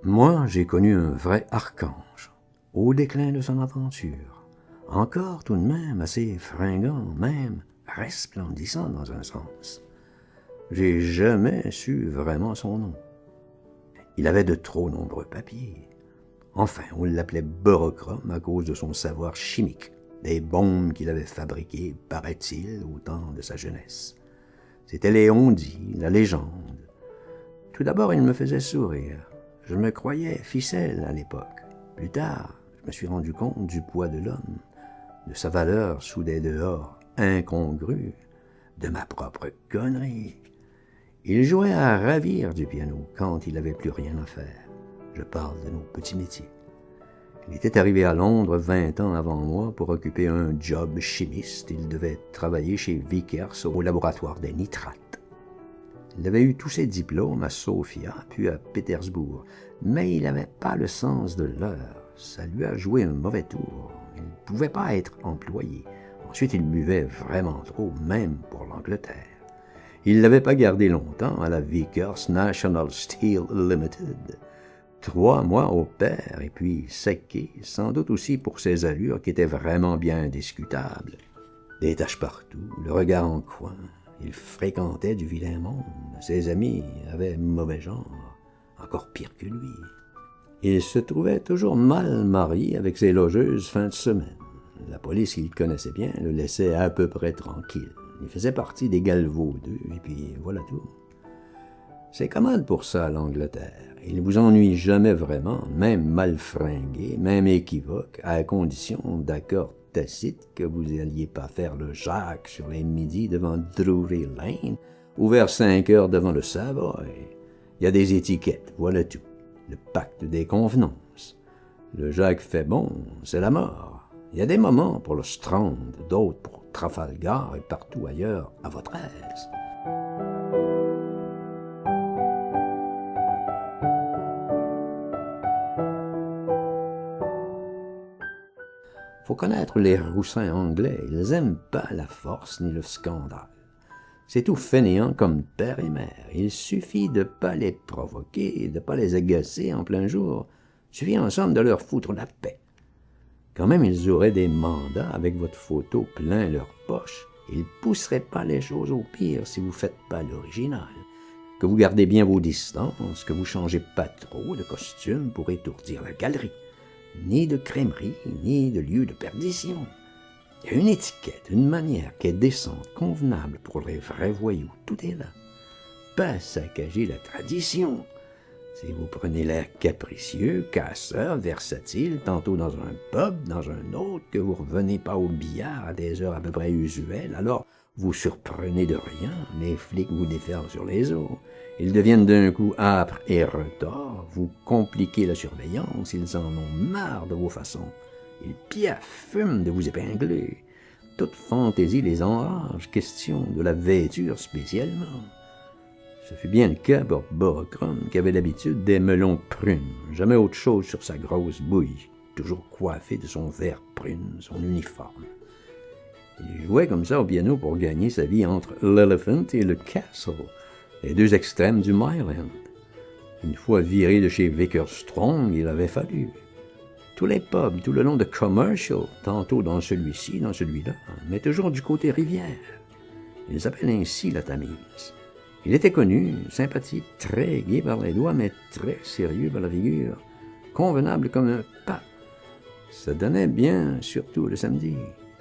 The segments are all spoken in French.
Moi, j'ai connu un vrai archange, au déclin de son aventure, encore tout de même assez fringant, même resplendissant dans un sens. J'ai jamais su vraiment son nom. Il avait de trop nombreux papiers. Enfin, on l'appelait Borochrome à cause de son savoir chimique, des bombes qu'il avait fabriquées, paraît-il, au temps de sa jeunesse. C'était les on-dit, la légende. Tout d'abord, il me faisait sourire. Je me croyais ficelle à l'époque. Plus tard, je me suis rendu compte du poids de l'homme, de sa valeur sous des dehors incongrus, de ma propre connerie. Il jouait à ravir du piano quand il n'avait plus rien à faire. Je parle de nos petits métiers. Il était arrivé à Londres 20 ans avant moi pour occuper un job chimiste. Il devait travailler chez Vickers au laboratoire des nitrates. Il avait eu tous ses diplômes à Sofia, puis à Pétersbourg, mais il n'avait pas le sens de l'heure. Ça lui a joué un mauvais tour. Il ne pouvait pas être employé. Ensuite, il buvait vraiment trop, même pour l'Angleterre. Il ne l'avait pas gardé longtemps à la Vickers National Steel Limited. 3 mois au pair, et puis séqué, sans doute aussi pour ses allures qui étaient vraiment bien discutables. Des taches partout, le regard en coin. Il fréquentait du vilain monde. Ses amis avaient mauvais genre, encore pire que lui. Il se trouvait toujours mal marié avec ses logeuses fin de semaine. La police qu'il connaissait bien le laissait à peu près tranquille. Il faisait partie des galvaudeux, et puis voilà tout. C'est commode pour ça, l'Angleterre. Il vous ennuie jamais vraiment, même mal fringué, même équivoque, à condition d'accord tacite que vous n'alliez pas faire le Jacques sur les midis devant Drury Lane ou vers 5 heures devant le Savoy. Il y a des étiquettes, voilà tout. Le pacte des convenances. Le Jacques fait bon, c'est la mort. Il y a des moments pour le Strand, d'autres pour Trafalgar et partout ailleurs à votre aise. Faut connaître les roussins anglais, ils aiment pas la force ni le scandale. C'est tout fainéant comme père et mère. Il suffit de pas les provoquer, de pas les agacer en plein jour. Il suffit en somme de leur foutre la paix. Quand même, ils auraient des mandats avec votre photo plein leur poche. Ils pousseraient pas les choses au pire si vous faites pas l'original. Que vous gardez bien vos distances, que vous changez pas trop de costume pour étourdir la galerie. Ni de crèmerie, ni de lieu de perdition. Il y a une étiquette, une manière qui est décente, convenable pour les vrais voyous. Tout est là. Pas saccager la tradition. Si vous prenez l'air capricieux, casseur, versatile, tantôt dans un pub, dans un autre, que vous revenez pas au billard à des heures à peu près usuelles, alors vous surprenez de rien, les flics vous déferlent sur les os. Ils deviennent d'un coup âpres et retors, vous compliquez la surveillance, ils en ont marre de vos façons. Ils piaffent, fument de vous épingler. Toute fantaisie les enrage, question de la vêture spécialement. Ce fut bien le cas pour Borochrome, qui avait d'habitude des melons prunes, jamais autre chose sur sa grosse bouille, toujours coiffé de son vert prune, son uniforme. Il jouait comme ça au piano pour gagner sa vie entre l'Elephant et le Castle, les deux extrêmes du Mile End. Une fois viré de chez Vickers Strong, il avait fallu. Tous les pubs, tout le long de Commercial, tantôt dans celui-ci, dans celui-là, mais toujours du côté rivière. Ils appellent ainsi la Tamise. Il était connu, sympathique, très gai par les doigts, mais très sérieux par la figure, convenable comme un pape. Ça donnait bien, surtout le samedi.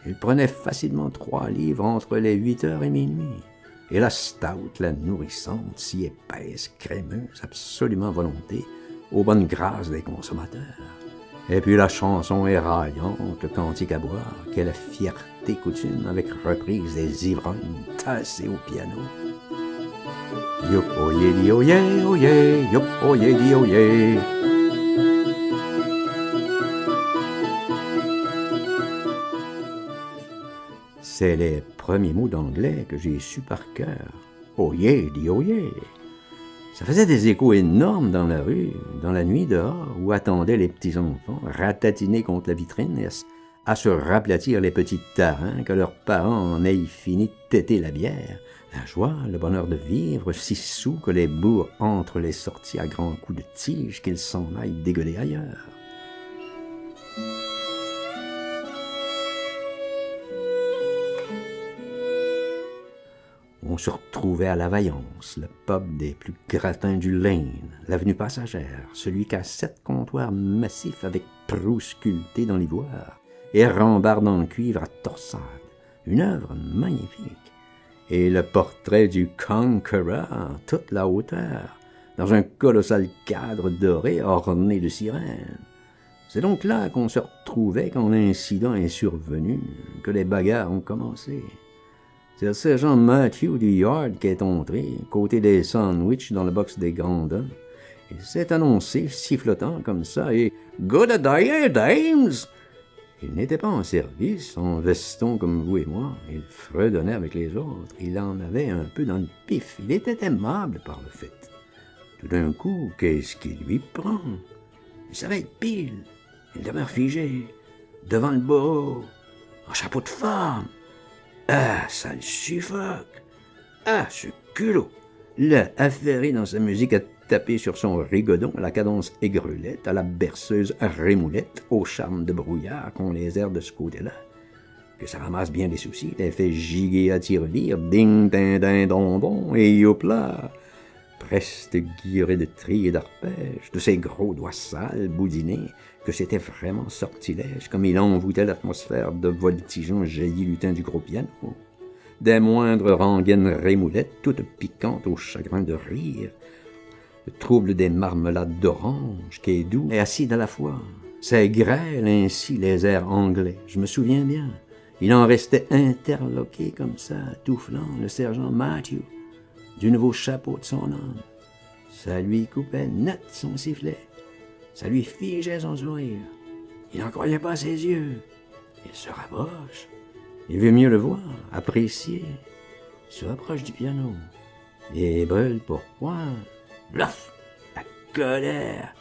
Il prenait facilement 3 livres entre les 8h et minuit. Et la stout, la nourrissante, si épaisse, crémeuse, absolument à volonté, aux bonnes grâces des consommateurs. Et puis la chanson éraillante, le cantique à boire, quelle fierté coutume avec reprise des ivrognes tassés au piano. Yop oye di oye oye, yop oye di oye. C'est les premiers mots d'anglais que j'ai su par cœur. Oye di oye. Ça faisait des échos énormes dans la rue, dans la nuit dehors, où attendaient les petits enfants, ratatinés contre la vitrine et à se raplatir les petits tarins, que leurs parents en aient fini de têter la bière. La joie, le bonheur de vivre, si sous que les bourgs entrent les sorties à grands coups de tige, qu'ils s'en aillent dégueuler ailleurs. On se retrouvait à la Vaillance, le pub des plus gratins du Lane, l'avenue Passagère, celui qui a 7 comptoirs massifs avec proue sculptée dans l'ivoire et rambarde en cuivre à torsade. Une œuvre magnifique. Et le portrait du Conqueror en toute la hauteur, dans un colossal cadre doré orné de sirènes. C'est donc là qu'on se retrouvait quand l'incident est survenu, que les bagarres ont commencé. C'est le sergent Matthew du Yard qui est entré, côté des sandwichs dans le box des grandins. Il s'est annoncé, sifflotant comme ça, et « Good day, dames !» Il n'était pas en service, en veston comme vous et moi. Il fredonnait avec les autres. Il en avait un peu dans le pif. Il était aimable par le fait. Tout d'un coup, qu'est-ce qui lui prend? Il s'arrête pile. Il demeure figé, devant le bourreau, en chapeau de femme. Ah, ça le suffoque. Ah, ce culot. Là, affairé dans sa musique, à taper sur son rigodon à la cadence aigrelette, à la berceuse rémoulette, au charme de brouillard qu'ont les airs de ce côté-là. Que ça ramasse bien des soucis, les fait giguer à tirelire, ding, din, din, don, don, et yopla. Preste guilleré de trilles et d'arpèges, de ses gros doigts sales, boudinés, que c'était vraiment sortilège, comme il envoûtait l'atmosphère de voltigeants jaillis lutins du gros piano. Des moindres rengaines rémoulettes, toutes piquantes au chagrin de rire, le trouble des marmelades d'orange, qui est doux et acide à la fois. C'est grêle ainsi les airs anglais, je me souviens bien. Il en restait interloqué comme ça, toufflant le sergent Matthew, du nouveau chapeau de son âme. Ça lui coupait net son sifflet, ça lui figeait son sourire. Il n'en croyait pas à ses yeux. Il se rapproche, il veut mieux le voir, apprécier. Il se rapproche du piano et brûle pourquoi? Bluff! La colère!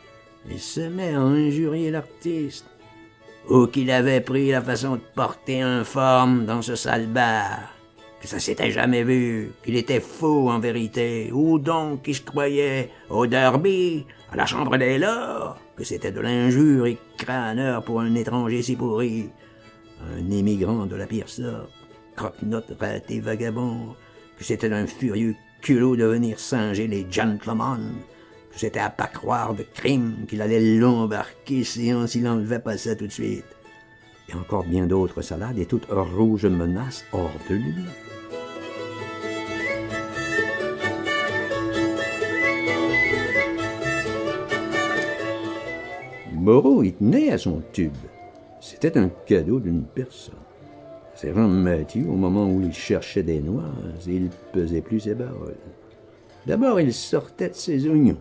Il se met à injurier l'artiste. Ou qu'il avait pris la façon de porter un forme dans ce sale bar. Que ça s'était jamais vu, qu'il était fou en vérité, ou donc qu'il se croyait au derby, à la chambre des lords, que c'était de l'injure et crâneur pour un étranger si pourri, un émigrant de la pire sorte, croque-note raté vagabond, que c'était d'un furieux culot de venir singer les gentlemen, que c'était à pas croire de crime qu'il allait l'embarquer s'il n'enlevait pas ça tout de suite. Et encore bien d'autres salades et toutes rouges menaces hors de lui. Moreau y tenait à son tube. C'était un cadeau d'une personne. Sergent Matthew, au moment où il cherchait des noix, il pesait plus ses paroles. D'abord, il sortait de ses oignons.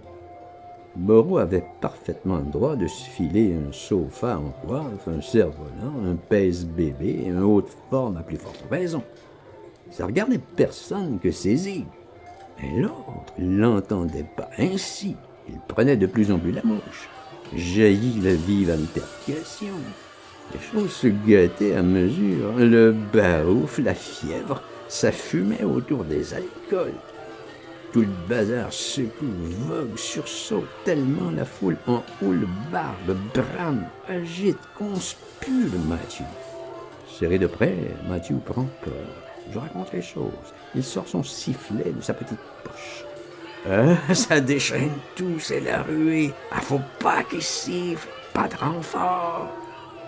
Moreau avait parfaitement le droit de se filer un sofa en coiffe, un cerf-volant, un pèse-bébé, un haut de forme à plus forte raison. Ça regardait personne que ses îles. Mais l'autre l'entendait pas ainsi. Il prenait de plus en plus la mouche. Jaillit la vive altercation. Les choses se gâtaient à mesure. Le baouf, la fièvre, ça fumait autour des alcools. Tout le bazar secoue, vogue, sursaute, tellement la foule en houle, barbe, brame, agite, conspule Matthew. Serré de près, Matthew prend peur. Je raconte les choses. Il sort son sifflet de sa petite poche. Ça déchaîne tout, c'est la ruée. Ah, faut pas qu'il siffle, pas de renfort.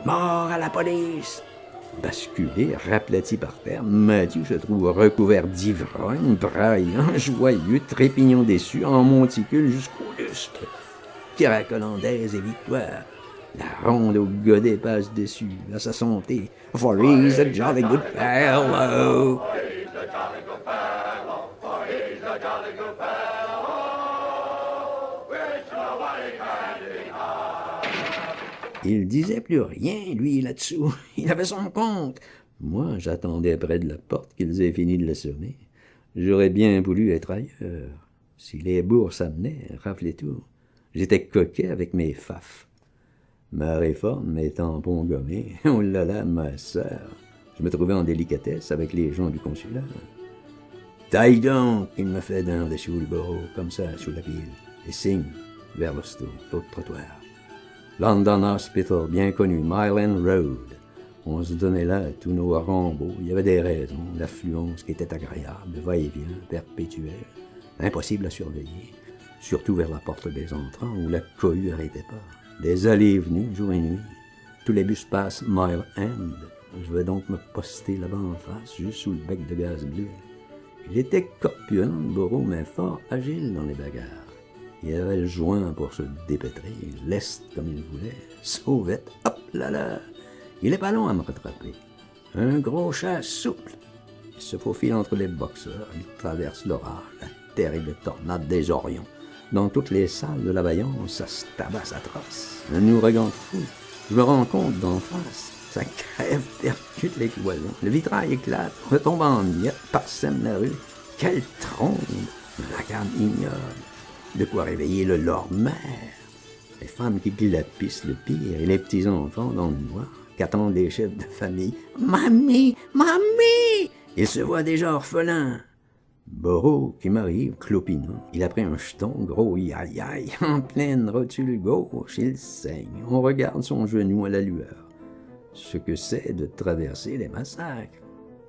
Mort à la police. Basculé, raplati par terre, Matthew se trouve recouvert d'ivrogne, braillant, joyeux, trépignant déçu, en monticule jusqu'au lustre. Carac hollandaise et victoire. La ronde au godet passe dessus, à sa santé. For he's a jolly good fellow. For he's a jolly good fellow. For he's a jolly good fellow. Which nobody can deny. Il disait plus rien, lui, là-dessous. Il avait son compte. Moi, j'attendais près de la porte qu'ils aient fini de l'assommer. J'aurais bien voulu être ailleurs. Si les bourses amenaient, rafle et tout. J'étais coquet avec mes fafs. Ma réforme étant bon gommée, oh là là, ma sœur, je me trouvais en délicatesse avec les gens du consulat. Taille donc, il me fait d'un dessous le bureau, comme ça, sous la pile, et signe vers l'hosto, l'autre trottoir. London Hospital, bien connu, Mile End Road. On se donnait là tous nos rambeaux. Il y avait des raisons, l'affluence qui était agréable, le va-et-vient perpétuel, impossible à surveiller, surtout vers la porte des entrants où la cohue n'arrêtait pas. Des allées et venues, jour et nuit. Tous les bus passent Mile End. Je vais donc me poster là-bas en face, juste sous le bec de gaz bleu. Il était corpulent, Borrow, mais fort agile dans les bagarres. Il avait le joint pour se dépêtrer, leste comme il voulait, sauvette, hop là là. Il est pas long à me rattraper. Un gros chat souple. Il se faufile entre les boxeurs, il traverse l'orage, la terrible tornade des Orions. Dans toutes les salles de la Vaillance, ça se tabasse atroce. Un ouragan fou. Je me rends compte d'en face. Ça crève, percute les cloisons. Le vitrail éclate, retombe en miettes, parsème la rue. Quelle trombe! Un vacarme ignoble. De quoi réveiller le lord-maire. Les femmes qui glapissent le pire et les petits-enfants dans le noir qu'attendent les chefs de famille. « Mamie! Mamie! » Ils se voient déjà orphelins. Borrow, qui m'arrive, clopinant, il a pris un jeton gros yaï en pleine rotule gauche, il saigne. On regarde son genou à la lueur. Ce que c'est de traverser les massacres.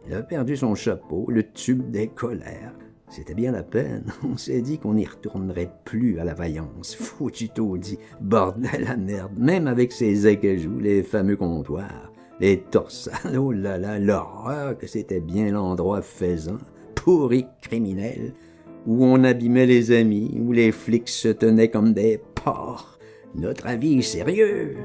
Il a perdu son chapeau, le tube des colères. C'était bien la peine. On s'est dit qu'on n'y retournerait plus à la Vaillance. Foutu taudis, bordel à merde, même avec ses acajou, les fameux comptoirs, les torsades, oh là là, l'horreur que c'était bien l'endroit faisant, pourri criminel, où on abîmait les amis, où les flics se tenaient comme des porcs. Notre avis est sérieux.